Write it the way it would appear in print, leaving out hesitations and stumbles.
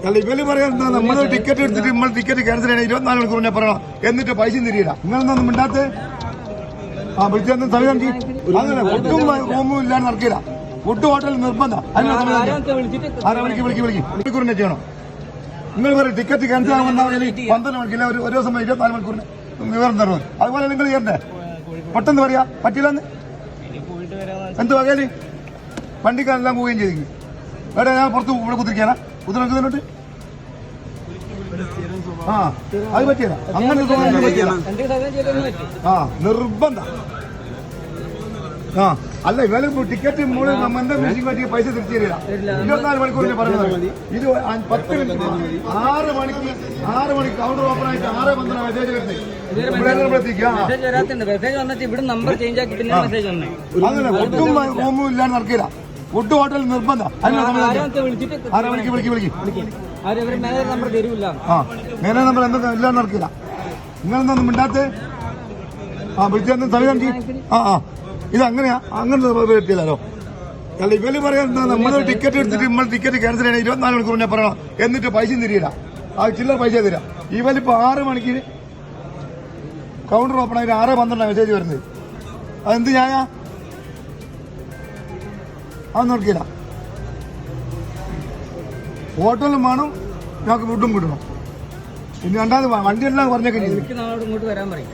അല്ല ഇവര് പറയാൻ നമ്മൾ ടിക്കറ്റ് എടുത്തിട്ട് നമ്മൾ ടിക്കറ്റ് ക്യാൻസൽ ചെയ്യണം 24 മണിക്കൂർ ഞാൻ പറയണം എന്നിട്ട് പൈസ തിരിയില്ല നിങ്ങളൊന്നും മിണ്ടാത്ത വിളിച്ചു സമയം അങ്ങനെ ഫുഡും റൂമും ഇല്ലാണ്ട് നടക്കില്ല ഫുഡ് ഹോട്ടലിൽ നിർബന്ധം മണിക്കൂറിനെ ചെയ്യണം നിങ്ങൾ പറയും ടിക്കറ്റ് ക്യാൻസൽ ആകുമെന്നാ 12 മണിക്കില്ല ഒരു ദിവസം 24 മണിക്കൂറിന് വിവരം തരുന്നത് അതുപോലെ നിങ്ങൾ ചെയ്യണ്ടേ പെട്ടെന്ന് പറയാ പറ്റില്ലെന്ന് എന്ത് വകയില് വണ്ടിക്കാരെല്ലാം പോവുകയും ചെയ്തു എവിടെ ഞാൻ പുറത്ത് ഇവിടെ കുത്തിരിക്കാനാ കുത്തിരിക്കുന്നുണ്ട് ആ അത് പറ്റിയതാ അങ്ങനെ ആ നിർബന്ധം ആ അല്ല ഇവര് ടിക്കറ്റ് മോള് എന്താ ഫിനിഷിംഗ് പറ്റിയ പൈസ തിരിച്ചു തരില്ല 24 മണിക്കൂറിന് പറയുന്നത് ഇത് 10 മിനിറ്റ് 6 മണിക്ക് കൗണ്ടർ ഓപ്പൺ ആയിട്ട് 6:15 മെസ്സേജ് അങ്ങനെ ഫുഡും റൂമും ഇല്ലാണ്ട് നടക്കില്ല ഫുഡ് ഹോട്ടലിൽ നിർബന്ധം മേലെ നമ്പർ എന്തൊക്കെ ഇല്ലാണ്ട് നടക്കില്ല നിങ്ങളെന്തൊന്നും മിണ്ടാത്ത വിളിച്ചു സമയം ഇത് അങ്ങനെയാ അങ്ങനെ പറ്റില്ലല്ലോ അല്ല ഇവര് പറയാൻ നമ്മൾ ടിക്കറ്റ് എടുത്തിട്ട് നമ്മൾ ടിക്കറ്റ് ക്യാൻസൽ ചെയ്യണം 24 മണിക്കൂർ ഞാൻ പറയണം എന്നിട്ട് പൈസ തിരിയില്ല ആ ചില്ലറ പൈസ തരാം ഇവരിപ്പോ 6 മണിക്ക് കൗണ്ടർ ഓപ്പൺ ആയിട്ട് 6:12 മെസ്സേജ് വരുന്നത് അതെന്ത് ഞായ അതൊന്നും നടക്കില്ല ഹോട്ടലും വേണം ഞങ്ങൾക്ക് ഫുഡും കിട്ടണം പിന്നെ രണ്ടാമത് വണ്ടിയെല്ലാം പറഞ്ഞേക്കെ ഇങ്ങോട്ട് വരാൻ പറയും